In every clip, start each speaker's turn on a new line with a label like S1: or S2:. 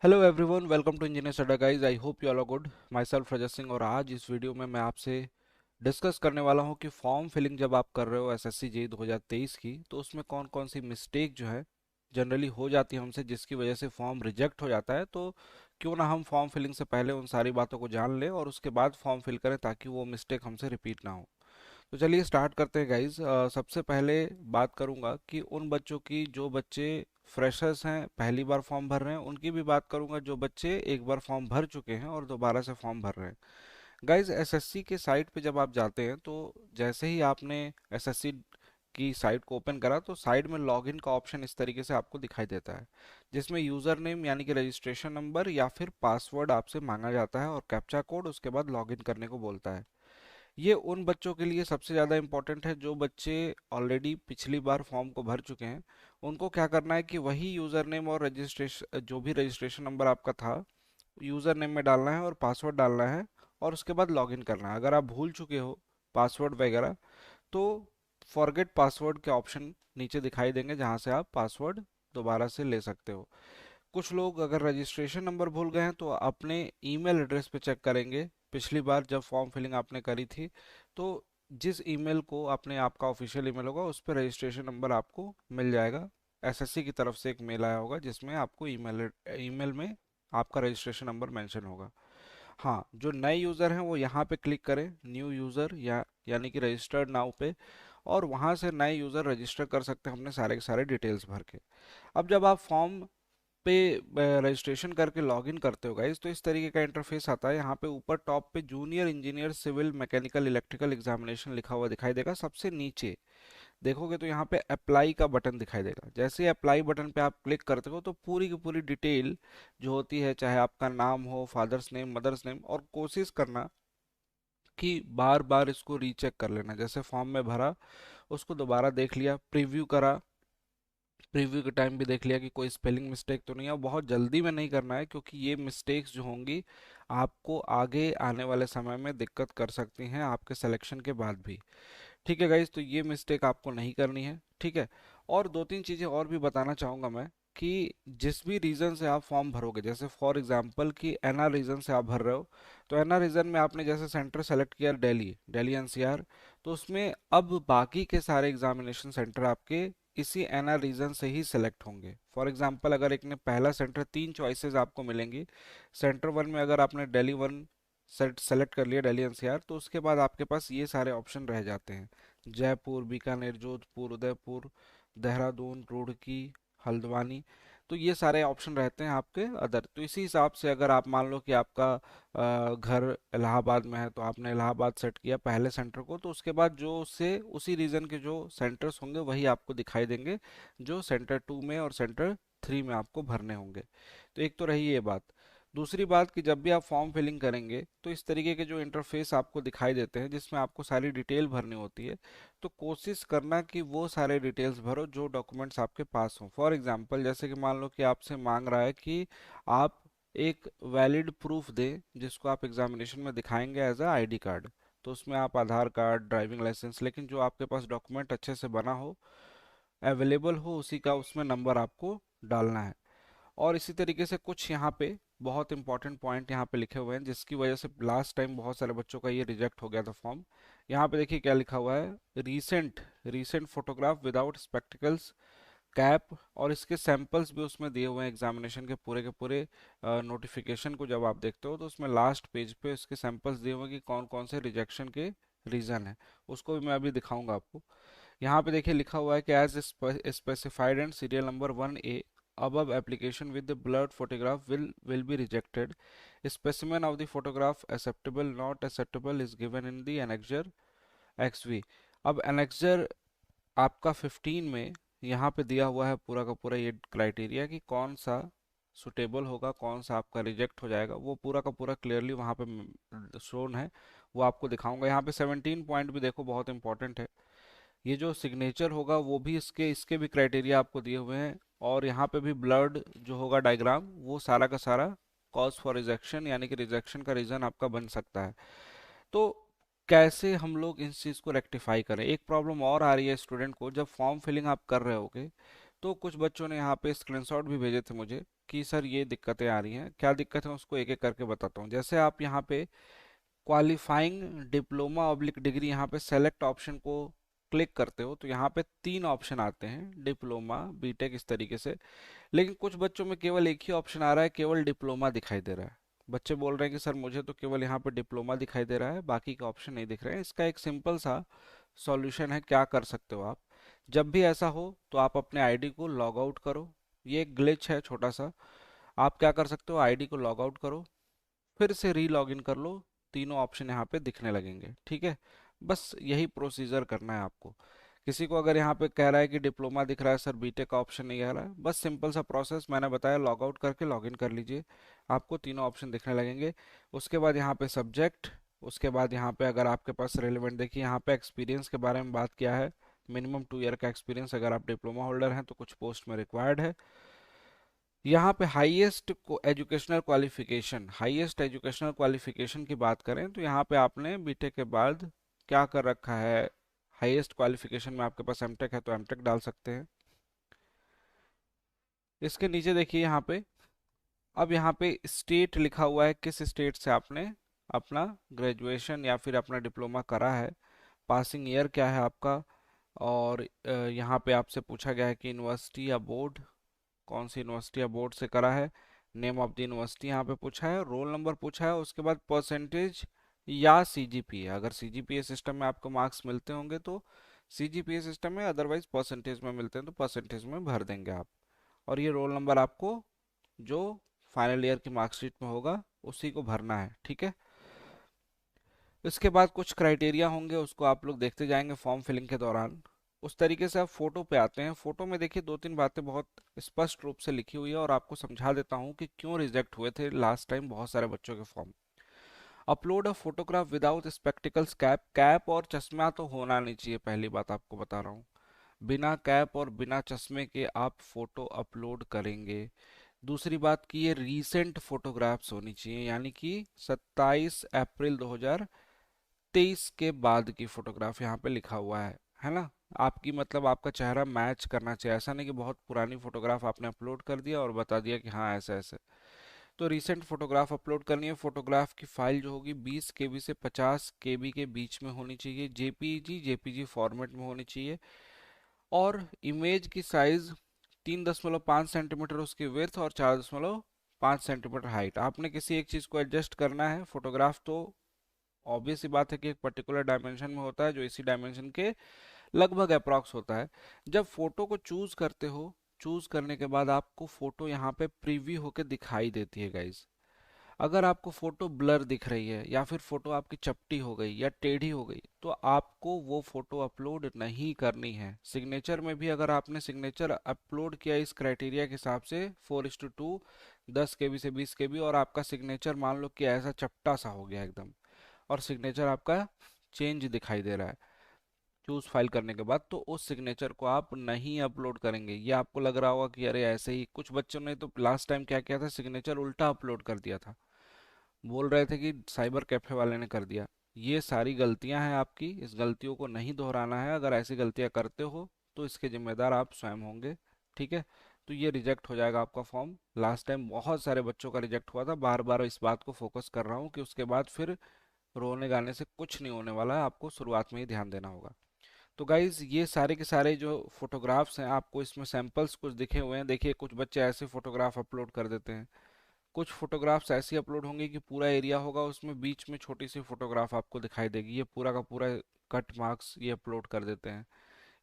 S1: Hello everyone, welcome to engineer Adda guys. I hope you all are good. Myself Rajat Singh, और आज इस video में मैं आपसे डिस्कस करने वाला हूं कि फॉर्म फिलिंग जब आप कर रहे हो एसएससी जेई 2023 की, तो उसमें कौन कौन सी मिस्टेक जो है जनरली हो जाती है हमसे, जिसकी वजह से फॉर्म रिजेक्ट हो जाता है। तो क्यों ना हम फॉर्म फिलिंग से पहले उन सारी बातों को जान लें और उसके बाद फॉर्म फिल करें, ताकि वो मिस्टेक हमसे रिपीट ना हो। तो चलिए स्टार्ट करते हैं गाइज। सबसे पहले बात करूंगा कि उन बच्चों की जो बच्चे फ्रेशर्स हैं, पहली बार फॉर्म भर रहे हैं, उनकी भी बात करूंगा जो बच्चे एक बार फॉर्म भर चुके हैं और दोबारा से फॉर्म भर रहे हैं। गाइज, एसएससी के साइट पे जब आप जाते हैं, तो जैसे ही आपने एसएससी की साइट को ओपन करा, तो साइड में लॉगिन का ऑप्शन इस तरीके से आपको दिखाई देता है, जिसमें यूज़र नेम यानी कि रजिस्ट्रेशन नंबर या फिर पासवर्ड आपसे मांगा जाता है और कैप्चा कोड, उसके बाद लॉगिन करने को बोलता है। ये उन बच्चों के लिए सबसे ज़्यादा इम्पोर्टेंट है जो बच्चे ऑलरेडी पिछली बार फॉर्म को भर चुके हैं। उनको क्या करना है कि वही यूज़र नेम और रजिस्ट्रेशन, जो भी रजिस्ट्रेशन नंबर आपका था, यूज़र नेम में डालना है और पासवर्ड डालना है, और उसके बाद लॉगिन करना है। अगर आप भूल चुके हो पासवर्ड वगैरह, तो फॉरगेट पासवर्ड के ऑप्शन नीचे दिखाई देंगे, जहाँ से आप पासवर्ड दोबारा से ले सकते हो। कुछ लोग अगर रजिस्ट्रेशन नंबर भूल गए हैं, तो अपने ईमेल एड्रेस पे चेक करेंगे। पिछली बार जब फॉर्म फिलिंग आपने करी थी, तो जिस ईमेल को आपने, आपका ऑफिशियल ईमेल होगा, उस पर रजिस्ट्रेशन नंबर आपको मिल जाएगा। एसएससी की तरफ से एक मेल आया होगा जिसमें आपको ईमेल ईमेल में आपका रजिस्ट्रेशन नंबर मेंशन होगा। हाँ, जो नए यूज़र हैं वो यहाँ पे क्लिक करें, न्यू यूज़र या यानी कि रजिस्टर्ड नाउ पे, और वहाँ से नए यूज़र रजिस्टर कर सकते हैं अपने सारे के सारे डिटेल्स भर के। अब जब आप फॉर्म पे रजिस्ट्रेशन करके लॉगिन करते हो गाइज, तो इस तरीके का इंटरफेस आता है। यहाँ पे ऊपर टॉप पे junior engineer civil mechanical electrical examination लिखा हुआ दिखाई देगा। सबसे नीचे देखोगे तो यहाँ पे अप्लाई का बटन दिखाई देगा। जैसे ही अप्लाई बटन पे आप क्लिक करते हो, तो पूरी की पूरी डिटेल जो होती है, चाहे आपका नाम हो, फादर्स नेम, मदर्स नेम, और कोशिश करना कि बार बार इसको रीचेक कर लेना। जैसे फॉर्म में भरा, उसको दोबारा देख लिया, प्रीव्यू करा, प्रीव्यू के टाइम भी देख लिया कि कोई स्पेलिंग मिस्टेक तो नहीं है। और बहुत जल्दी में नहीं करना है, क्योंकि ये मिस्टेक्स जो होंगी आपको आगे आने वाले समय में दिक्कत कर सकती हैं आपके सिलेक्शन के बाद भी। ठीक है गाइज, तो ये मिस्टेक आपको नहीं करनी है। ठीक है। और दो तीन चीज़ें और भी बताना चाहूँगा मैं, कि जिस भी रीज़न से आप फॉर्म भरोगे, जैसे फॉर एग्जांपल कि एनआर रीज़न से आप भर रहे हो, तो एनआर रीज़न में आपने जैसे सेंटर सेलेक्ट किया दिल्ली, दिल्ली एनसीआर, तो उसमें अब बाकी के सारे एग्जामिनेशन सेंटर आपके इसी एनआर रीजन से ही सिलेक्ट होंगे। फॉर एग्जांपल, अगर एक ने पहला सेंटर, तीन चॉइसेस आपको मिलेंगी। सेंटर वन में अगर आपने दिल्ली वन सेलेक्ट कर लिया, दिल्ली एनसीआर, तो उसके बाद आपके पास ये सारे ऑप्शन रह जाते हैं: जयपुर, बीकानेर, जोधपुर, उदयपुर, देहरादून, रुड़की, हल्द्वानी। तो ये सारे ऑप्शन रहते हैं आपके अदर। तो इसी हिसाब से अगर आप मान लो कि आपका घर इलाहाबाद में है, तो आपने इलाहाबाद सेट किया पहले सेंटर को, तो उसके बाद जो उससे उसी रीजन के जो सेंटर्स होंगे वही आपको दिखाई देंगे, जो सेंटर टू में और सेंटर थ्री में आपको भरने होंगे। तो एक तो रही ये बात। दूसरी बात कि जब भी आप फॉर्म फिलिंग करेंगे, तो इस तरीके के जो इंटरफेस आपको दिखाई देते हैं, जिसमें आपको सारी डिटेल भरनी होती है, तो कोशिश करना कि वो सारे डिटेल्स भरो जो डॉक्यूमेंट्स आपके पास हों। फॉर एग्जांपल, जैसे कि मान लो कि आपसे मांग रहा है कि आप एक वैलिड प्रूफ दें, जिसको आप एग्जामिनेशन में दिखाएंगे एज अ आईडी कार्ड। तो उसमें आप आधार कार्ड, ड्राइविंग लाइसेंस, लेकिन जो आपके पास डॉक्यूमेंट अच्छे से बना हो, अवेलेबल हो, उसी का उसमें नंबर आपको डालना है। और इसी तरीके से कुछ यहाँ पे बहुत इंपॉर्टेंट पॉइंट यहाँ पे लिखे हुए हैं, जिसकी वजह से लास्ट टाइम बहुत सारे बच्चों का ये रिजेक्ट हो गया था फॉर्म। यहाँ पे देखिए क्या लिखा हुआ है: recent recent photograph without spectacles, cap, और इसके सैंपल्स भी उसमें दिए हुए हैं एग्जामिनेशन के पूरे नोटिफिकेशन को जब आप देखते हो, तो उसमें लास्ट पेज पे इसके सैंपल्स दिए हुए हैं कि कौन कौन से रिजेक्शन के रीज़न है। उसको भी मैं अभी दिखाऊंगा आपको। यहाँ पे देखिए लिखा हुआ है कि as specified and serial number 1A above application with the blurred photograph will be rejected. Specimen of the photograph acceptable not acceptable is given in the annexure XV। अब annexure आपका 15 में यहाँ पे दिया हुआ है पूरा का पूरा ये क्राइटेरिया कि कौन सा सुटेबल होगा, कौन सा आपका रिजेक्ट हो जाएगा, वो पूरा का पूरा क्लियरली वहाँ पे शोन है। वो आपको दिखाऊंगा। यहाँ पे 17 पॉइंट भी देखो, बहुत इंपॉर्टेंट है। ये जो सिग्नेचर होगा वो भी इसके इसके भी क्राइटेरिया आपको दिए हुए हैं। और यहाँ पे भी ब्लर्ड जो होगा डायग्राम, वो सारा का सारा कॉज फॉर रिजेक्शन यानी कि रिजेक्शन का रीज़न आपका बन सकता है। तो कैसे हम लोग इस चीज़ को रेक्टिफाई करें? एक प्रॉब्लम और आ रही है स्टूडेंट को, जब फॉर्म फिलिंग आप कर रहे होगे, तो कुछ बच्चों ने यहाँ पे स्क्रीनशॉट भी भेजे थे मुझे कि सर ये दिक्कतें आ रही हैं। क्या दिक्कत है उसको एक एक करके बताता हूँ। जैसे आप यहाँ पे क्वालिफाइंग डिप्लोमा ऑब्लिक डिग्री यहाँ पे सेलेक्ट ऑप्शन को क्लिक करते हो तो यहाँ पे तीन ऑप्शन आते हैं, डिप्लोमा, बीटेक, इस तरीके से। लेकिन कुछ बच्चों में केवल एक ही ऑप्शन आ रहा है, केवल डिप्लोमा दिखाई दे रहा है। बच्चे बोल रहे हैं कि सर मुझे तो केवल यहाँ पे डिप्लोमा दिखाई दे रहा है, बाकी के ऑप्शन नहीं दिख रहे हैं। इसका एक सिंपल सा सॉल्यूशन है, क्या कर सकते हो आप। जब भी ऐसा हो तो आप अपने आईडी को लॉग आउट करो। ये एक ग्लिच है छोटा सा। आप क्या कर सकते हो, आईडी को लॉग आउट करो, फिर से री लॉग इन कर लो, तीनों ऑप्शन यहाँ पे दिखने लगेंगे। ठीक है, बस यही प्रोसीजर करना है आपको। किसी को अगर यहाँ पे कह रहा है कि डिप्लोमा दिख रहा है सर, बीटेक का ऑप्शन नहीं आ रहा है, बस सिंपल सा प्रोसेस मैंने बताया, लॉग आउट करके लॉग इन कर लीजिए, आपको तीनों ऑप्शन दिखने लगेंगे। उसके बाद यहाँ पे सब्जेक्ट, उसके बाद यहाँ पे अगर आपके पास रेलिवेंट, देखिए यहाँ पे एक्सपीरियंस के बारे में बात किया है। मिनिमम 2 ईयर का एक्सपीरियंस अगर आप डिप्लोमा होल्डर हैं तो कुछ पोस्ट में रिक्वायर्ड है। यहाँ पे highest educational qualification, highest educational qualification की बात करें तो यहाँ पे आपने बीटेक के बाद क्या कर रखा है। हाईएस्ट क्वालिफिकेशन में आपके पास एमटेक है तो एमटेक डाल सकते हैं। इसके नीचे देखिए यहाँ पे, अब यहाँ पे स्टेट लिखा हुआ है, किस स्टेट से आपने अपना ग्रेजुएशन या फिर अपना डिप्लोमा करा है, पासिंग ईयर क्या है आपका। और यहाँ पे आपसे पूछा गया है कि यूनिवर्सिटी या बोर्ड, कौन सी यूनिवर्सिटी या बोर्ड से करा है। नेम ऑफ द यूनिवर्सिटी यहाँ पे पूछा है, रोल नंबर पूछा है, उसके बाद परसेंटेज या सीजीपीए। अगर सीजीपीए सिस्टम में आपको मार्क्स मिलते होंगे तो सीजीपीए सिस्टम में, अदरवाइज परसेंटेज में मिलते हैं तो परसेंटेज में भर देंगे आप। और ये रोल नंबर आपको जो फाइनल ईयर की मार्कशीट में होगा उसी को भरना है। ठीक है, इसके बाद कुछ क्राइटेरिया होंगे, उसको आप लोग देखते जाएंगे फॉर्म फिलिंग के दौरान। उस तरीके से आप फोटो पे आते हैं। फोटो में देखिए दो तीन बातें बहुत स्पष्ट रूप से लिखी हुई है और आपको समझा देता हूँ कि क्यों रिजेक्ट हुए थे लास्ट टाइम बहुत सारे बच्चों के form. Upload a photograph without spectacles cap, cap और चश्मा तो होना नहीं चाहिए, पहली बात आपको बता रहा हूँ। बिना कैप और बिना चश्मे के आप फोटो अपलोड करेंगे। दूसरी बात कि ये रीसेंट फोटोग्राफ्स होनी चाहिए, यानी कि 27 अप्रैल 2023 के बाद की फोटोग्राफ यहाँ पे लिखा हुआ है ना। आपकी मतलब आपका चेहरा मैच करना चाहिए, ऐसा नहीं कि बहुत पुरानी फोटोग्राफ आपने अपलोड कर दिया और बता दिया कि हाँ ऐसे ऐसे। तो रीसेंट फोटोग्राफ अपलोड करनी है। फोटोग्राफ की फाइल जो होगी 20 केबी से 50 केबी के बीच में होनी चाहिए, जेपीजी फॉर्मेट में होनी चाहिए। और इमेज की साइज 3.5 सेंटीमीटर उसकी विड्थ और 4.5 सेंटीमीटर हाइट। आपने किसी एक चीज़ को एडजस्ट करना है। फोटोग्राफ तो ऑब्वियस सी बात है कि एक पर्टिकुलर डायमेंशन में होता है जो इसी डायमेंशन के लगभग अप्रॉक्स होता है। जब फोटो को चूज करते हो, चूज करने के बाद आपको फोटो यहाँ पे प्रीव्यू होके दिखाई देती है गाइज। अगर आपको फोटो ब्लर दिख रही है या फिर फोटो आपकी चपटी हो गई या टेढ़ी हो गई तो आपको वो फोटो अपलोड नहीं करनी है। सिग्नेचर में भी अगर आपने सिग्नेचर अपलोड किया इस क्राइटेरिया के हिसाब से 4:2, 10 केबी से 20 केबी, और आपका सिग्नेचर मान लो कि ऐसा चपटा सा हो गया एकदम, और सिग्नेचर आपका चेंज दिखाई दे रहा है चूज फाइल करने के बाद, तो उस सिग्नेचर को आप नहीं अपलोड करेंगे। ये आपको लग रहा होगा कि अरे ऐसे ही, कुछ बच्चों ने तो लास्ट टाइम क्या किया था, सिग्नेचर उल्टा अपलोड कर दिया था, बोल रहे थे कि साइबर कैफे वाले ने कर दिया। ये सारी गलतियां हैं आपकी, इस गलतियों को नहीं दोहराना है। अगर ऐसी गलतियां करते हो तो इसके जिम्मेदार आप स्वयं होंगे। ठीक है, तो ये रिजेक्ट हो जाएगा आपका फॉर्म। लास्ट टाइम बहुत सारे बच्चों का रिजेक्ट हुआ था, बार बार इस बात को फोकस कर रहा हूँ कि उसके बाद फिर रोने गाने से कुछ नहीं होने वाला है, आपको शुरुआत में ही ध्यान देना होगा। तो गाइज ये सारे के सारे जो फोटोग्राफ्स हैं आपको इसमें सैंपल्स कुछ दिखे हुए हैं। देखिए कुछ बच्चे ऐसे फोटोग्राफ अपलोड कर देते हैं, कुछ फोटोग्राफ्स ऐसी अपलोड होंगी कि पूरा एरिया होगा उसमें बीच में छोटी सी फोटोग्राफ आपको दिखाई देगी, ये पूरा का पूरा कट मार्क्स ये अपलोड कर देते हैं।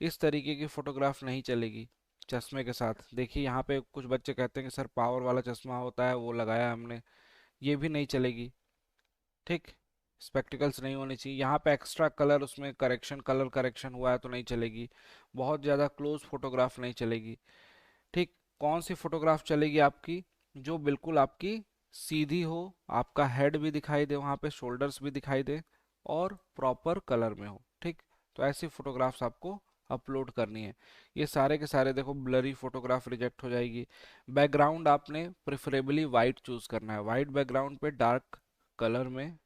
S1: इस तरीके की फोटोग्राफ नहीं चलेगी चश्मे के साथ। देखिए यहाँ पे कुछ बच्चे कहते हैं कि सर पावर वाला चश्मा होता है वो लगाया हमने, ये भी नहीं चलेगी। ठीक, स्पेक्टिकल्स नहीं होनी चाहिए। यहाँ पे एक्स्ट्रा कलर उसमें करेक्शन, कलर करेक्शन हुआ है तो नहीं चलेगी। बहुत ज़्यादा क्लोज फोटोग्राफ नहीं चलेगी। ठीक, कौन सी फोटोग्राफ चलेगी आपकी, जो बिल्कुल आपकी सीधी हो, आपका हेड भी दिखाई दे वहाँ पे, शोल्डर्स भी दिखाई दे, और प्रॉपर कलर में हो। ठीक, तो ऐसी फोटोग्राफ्स आपको अपलोड करनी है। ये सारे के सारे देखो ब्लरी फोटोग्राफ रिजेक्ट हो जाएगी। बैकग्राउंड आपने प्रेफरेबली वाइट चूज करना है, वाइट बैकग्राउंड पे डार्क कलर में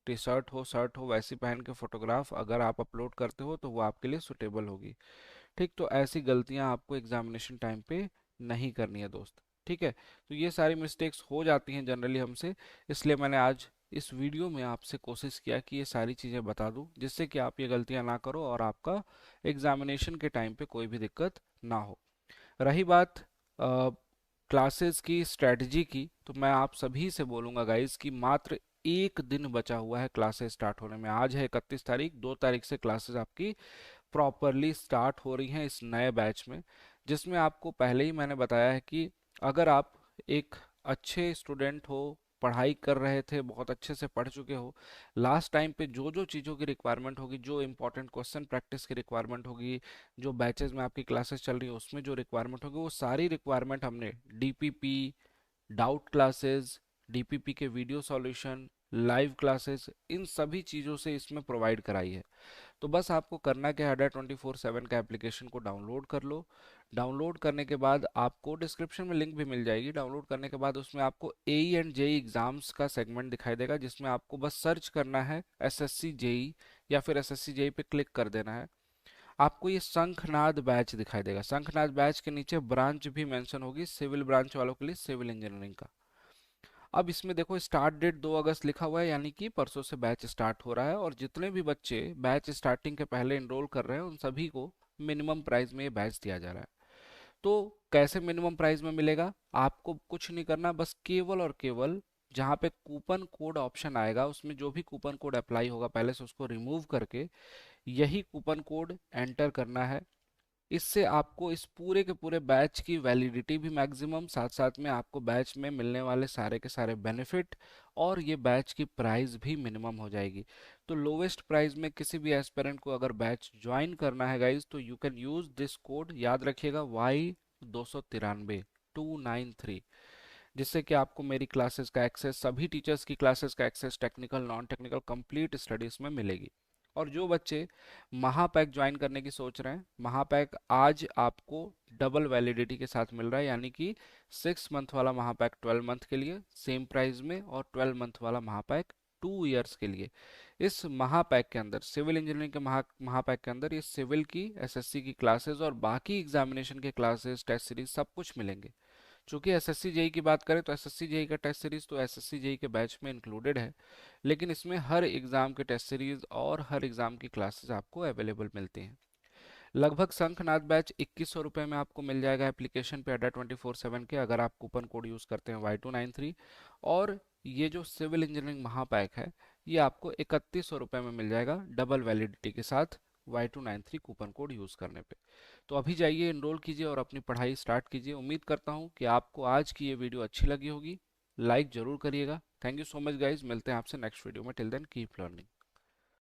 S1: टी शर्ट हो, शर्ट हो, वैसी पहन के फोटोग्राफ अगर आप अपलोड करते हो तो वो आपके लिए सुटेबल होगी। ठीक, तो ऐसी गलतियां आपको एग्जामिनेशन टाइम पे नहीं करनी है दोस्त। ठीक है, तो ये सारी मिस्टेक्स हो जाती हैं जनरली हमसे, इसलिए मैंने आज इस वीडियो में आपसे कोशिश किया कि ये सारी चीज़ें बता दूं, जिससे कि आप ये गलतियां ना करो और आपका एग्जामिनेशन के टाइम पे कोई भी दिक्कत ना हो। रही बात क्लासेस की स्ट्रेटजी की, तो मैं आप सभी से बोलूँगा गाइस कि मात्र एक दिन बचा हुआ है क्लासेस स्टार्ट होने में। आज है 31 तारीख, 2 तारीख से क्लासेस आपकी प्रॉपरली स्टार्ट हो रही हैं इस नए बैच में, जिसमें आपको पहले ही मैंने बताया है कि अगर आप एक अच्छे स्टूडेंट हो, पढ़ाई कर रहे थे, बहुत अच्छे से पढ़ चुके हो, लास्ट टाइम पे जो जो चीज़ों की रिक्वायरमेंट होगी, जो इंपॉर्टेंट क्वेश्चन प्रैक्टिस की रिक्वायरमेंट होगी, जो बैचेस में आपकी क्लासेस चल रही है उसमें जो रिक्वायरमेंट होगी, वो सारी रिक्वायरमेंट हमने डीपीपी, डाउट क्लासेस, डीपीपी के वीडियो सॉल्यूशन, लाइव क्लासेस, इन सभी चीज़ों से इसमें प्रोवाइड कराई है। तो बस आपको करना क्या है, अड्डा 24/7 का एप्लीकेशन को डाउनलोड कर लो। डाउनलोड करने के बाद आपको डिस्क्रिप्शन में लिंक भी मिल जाएगी। डाउनलोड करने के बाद उसमें आपको एई एंड जेई एग्जाम्स का सेगमेंट दिखाई देगा, जिसमें आपको बस सर्च करना है एसएससी जेई, या फिर एसएससी जेई पे क्लिक कर देना है। आपको ये शंखनाद बैच दिखाई देगा। शंखनाद बैच के नीचे ब्रांच भी मेंशन होगी, सिविल ब्रांच वालों के लिए सिविल इंजीनियरिंग का। अब इसमें देखो स्टार्ट डेट 2 अगस्त लिखा हुआ है, यानी कि परसों से बैच स्टार्ट हो रहा है, और जितने भी बच्चे बैच स्टार्टिंग के पहले एनरोल कर रहे हैं उन सभी को मिनिमम प्राइस में ये बैच दिया जा रहा है। तो कैसे मिनिमम प्राइस में मिलेगा? आपको कुछ नहीं करना, बस केवल और केवल जहाँ पे कूपन कोड ऑप्शन आएगा उसमें जो भी कूपन कोड अप्लाई होगा पहले से उसको रिमूव करके यही कूपन कोड एंटर करना है। इससे आपको इस पूरे के पूरे बैच की वैलिडिटी भी मैक्सिमम, साथ साथ में आपको बैच में मिलने वाले सारे के सारे बेनिफिट और ये बैच की प्राइस भी मिनिमम हो जाएगी। तो लोवेस्ट प्राइस में किसी भी एस्पिरेंट को अगर बैच ज्वाइन करना है गाइज, तो you can use this code, याद रखिएगा Y293 जिससे कि आपको मेरी क्लासेस का एक्सेस, सभी टीचर्स की क्लासेस का access, technical non technical complete studies में मिलेगी। और जो बच्चे महापैक ज्वाइन करने की सोच रहे हैं, महापैक आज आपको डबल वैलिडिटी के साथ मिल रहा है, यानी कि 6 मंथ वाला महापैक 12 मंथ के लिए सेम प्राइस में, और 12 मंथ वाला महापैक 2 ईयर्स के लिए। इस महापैक के अंदर, सिविल इंजीनियरिंग के महापैक के अंदर, ये सिविल की एसएससी की क्लासेस और बाकी एग्जामिनेशन के क्लासेस, टेस्ट सीरीज सब कुछ मिलेंगे। चूंकि एसएससी जेई की बात करें तो एसएससी जेई का टेस्ट सीरीज तो एसएससी जेई के बैच में इंक्लूडेड है, लेकिन इसमें हर एग्जाम के टेस्ट सीरीज और हर एग्जाम की क्लासेस आपको अवेलेबल मिलती हैं। लगभग शंखनाद बैच 2100 रुपये में आपको मिल जाएगा एप्लीकेशन पे अड्डा 24/7 के, अगर आप कूपन कोड यूज़ करते हैं Y293। और ये जो सिविल इंजीनियरिंग महापैक है ये आपको 3100 रुपये में मिल जाएगा डबल वैलिडिटी के साथ, Y293 कूपन कोड यूज़ करने पे। तो अभी जाइए, इनरोल कीजिए और अपनी पढ़ाई स्टार्ट कीजिए। उम्मीद करता हूँ कि आपको आज की ये वीडियो अच्छी लगी होगी। लाइक ज़रूर करिएगा। Thank you so much guys, मिलते हैं आपसे नेक्स्ट वीडियो में। Till then keep learning.